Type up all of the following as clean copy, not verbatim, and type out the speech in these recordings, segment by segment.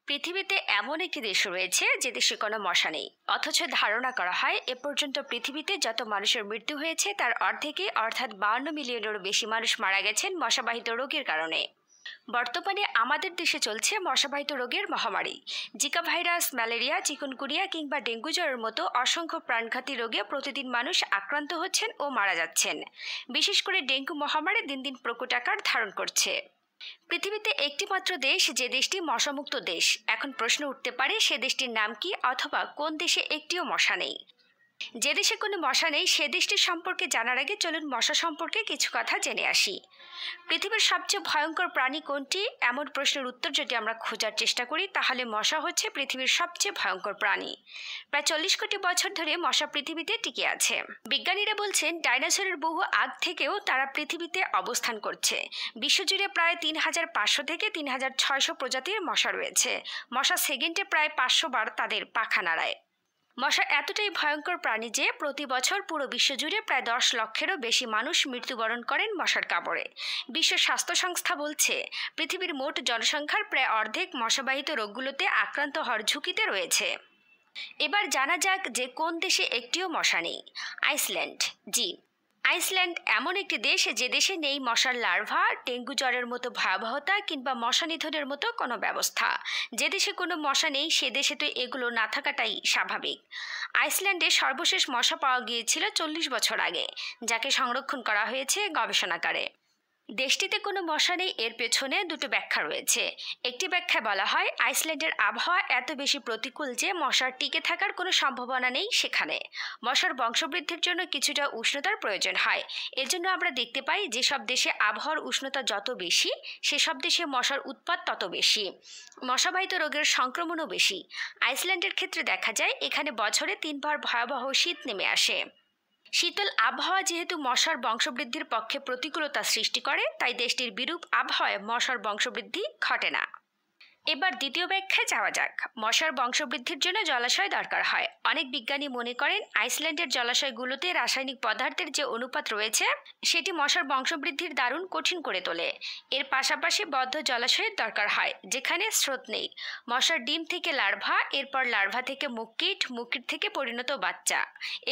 পৃথিবীতে এমন একটি দেশ রয়েছে যে দেশে কোনো মশা নেই, অথচ ধারণা করা হয় এ পর্যন্ত পৃথিবীতে যত মানুষের মৃত্যু হয়েছে তার অর্ধেকই অর্থাৎ 52 মিলিয়নেরও বেশি মানুষ মারা গেছেন মশাবাহিত রোগের কারণে। বর্তমানে আমাদের দেশে চলছে মশাবাহিত রোগের মহামারী। জিকা ভাইরাস, ম্যালেরিয়া, চিকুনগুনিয়া কিংবা ডেঙ্গু জ্বরের মতো অসংখ্য প্রাণঘাতী রোগে প্রতিদিন মানুষ আক্রান্ত হচ্ছেন ও মারা যাচ্ছেন। বিশেষ করে ডেঙ্গু মহামারী দিন দিন প্রকট আকার ধারণ করছে। পৃথিবীতে একটিমাত্র দেশ যে দেশটি মশামুক্ত দেশ। এখন প্রশ্ন উঠতে পারে, সে দেশটির নাম কি, অথবা কোন দেশে একটিও মশা নেই। যে দেশে কোনো মশা নেই সে দেশটির সম্পর্কে জানার আগে চলুন মশা সম্পর্কে কিছু কথা জেনে আসি। পৃথিবীর সবচেয়ে ভয়ঙ্কর প্রাণী কোনটি, এমন প্রশ্নের উত্তর যদি আমরা খোঁজার চেষ্টা করি তাহলে মশা হচ্ছে পৃথিবীর সবচেয়ে ভয়ঙ্কর প্রাণী। প্রায় 40 কোটি বছর ধরে মশা পৃথিবীতে টিকে আছে। বিজ্ঞানীরা বলছেন ডাইনোসরের বহু আগ থেকেও তারা পৃথিবীতে অবস্থান করছে। বিশ্বজুড়ে প্রায় 3500 থেকে 3600 প্রজাতির মশা রয়েছে। মশা সেকেন্ডে প্রায় 500 বার তাদের পাখা নাড়ায়। মশা এতটাই ভয়ঙ্কর প্রাণী যে প্রতি বছর পুরো বিশ্বজুড়ে প্রায় 10 লক্ষেরও বেশি মানুষ মৃত্যুবরণ করেন মশার কামড়ে। বিশ্ব স্বাস্থ্য সংস্থা বলছে পৃথিবীর মোট জনসংখ্যার প্রায় অর্ধেক মশাবাহিত রোগগুলোতে আক্রান্ত হওয়ার ঝুঁকিতে রয়েছে। এবার জানা যাক যে কোন দেশে একটিও মশা নেই। আইসল্যান্ড। জি, আইসল্যান্ড এমন একটি দেশ যে দেশে নেই মশার লার্ভা, ডেঙ্গু জ্বরের মতো ভয়াবহতা কিংবা মশা নিধনের মতো কোনো ব্যবস্থা। যে দেশে কোনো মশা নেই সে দেশে তো এগুলো না থাকাটাই স্বাভাবিক। আইসল্যান্ডে সর্বশেষ মশা পাওয়া গিয়েছিল 40 বছর আগে, যাকে সংরক্ষণ করা হয়েছে গবেষণাগারে। দেশটিতে কোনো মশা নেই এর পেছনে দুটো ব্যাখ্যা রয়েছে। একটি ব্যাখ্যায় বলা হয় আইসল্যান্ডের আবহাওয়া এত বেশি প্রতিকূল যে মশার টিকে থাকার কোনো সম্ভাবনা নেই সেখানে। মশার বংশবৃদ্ধির জন্য কিছুটা উষ্ণতার প্রয়োজন হয়। এজন্য আমরা দেখতে পাই যেসব দেশে আবহাওয়ার উষ্ণতা যত বেশি সেসব দেশে মশার উৎপাত তত বেশি, মশাবাহিত রোগের সংক্রমণও বেশি। আইসল্যান্ডের ক্ষেত্রে দেখা যায় এখানে বছরে 3 বার ভয়াবহ শীত নেমে আসে। শীতল আবহাওয়া যেহেতু মশার বংশবৃদ্ধির পক্ষে প্রতিকূলতা সৃষ্টি করে, তাই দেশটির বিরূপ আবহাওয়ায় মশার বংশবৃদ্ধি ঘটে না। এবার দ্বিতীয় ব্যাখ্যায় যাওয়া যাক। মশার বংশবৃদ্ধির জন্য জলাশয় দরকার হয়। অনেক বিজ্ঞানী মনে করেন আইসল্যান্ডের জলাশয়গুলোতে রাসায়নিক পদার্থের যে অনুপাত রয়েছে সেটি মশার বংশবৃদ্ধির দারুণ কঠিন করে তোলে। এর পাশাপাশি বদ্ধ জলাশয়ের দরকার হয় যেখানে স্রোত নেই। মশার ডিম থেকে লার্ভা, এরপর লার্ভা থেকে মুক্কিট, মুক্কিট থেকে পরিণত বাচ্চা।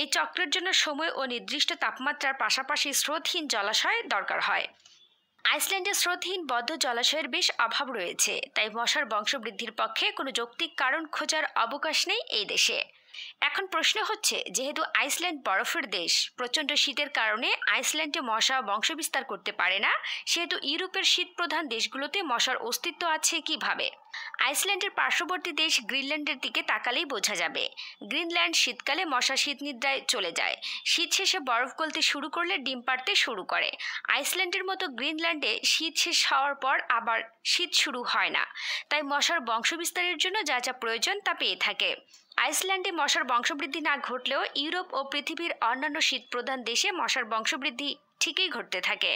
এই চক্রের জন্য সময় ও নির্দিষ্ট তাপমাত্রার পাশাপাশি স্রোতহীন জলাশয় দরকার হয়। আইসল্যান্ডে স্রোতহীন বদ্ধ জলাশয়ের বেশ অভাব রয়েছে, তাই মশার বংশবৃদ্ধির পক্ষে কোনো যৌক্তিক কারণ খোঁজার অবকাশ নেই এই দেশে। এখন প্রশ্ন হচ্ছে, যেহেতু আইসল্যান্ড বরফের দেশ, প্রচণ্ড শীতের কারণে আইসল্যান্ডে মশা বংশবিস্তার করতে পারে না, সেহেতু ইউরোপের শীতপ্রধান দেশগুলোতে মশার অস্তিত্ব আছে কিভাবে? আইসল্যান্ডের পার্শ্ববর্তী দেশ গ্রিনল্যান্ডের দিকে তাকালেই বোঝা যাবে। গ্রিনল্যান্ড শীতকালে মশা শীতনিদ্রায় চলে যায়। শীত শেষে বরফ গলতে শুরু করলে ডিম পাড়তে শুরু করে। আইসল্যান্ডের মতো গ্রিনল্যান্ডে শীত শেষ হওয়ার পর আবার শীত শুরু হয় না, তাই মশার বংশবিস্তারের জন্য যা যা প্রয়োজন তা পেয়ে থাকে। আইসল্যান্ডে মশার বংশবৃদ্ধি না ঘটলেও ইউরোপ ও পৃথিবীর অন্যান্য শীতপ্রধান দেশে মশার বংশবৃদ্ধি ঠিকই ঘটতে থাকে।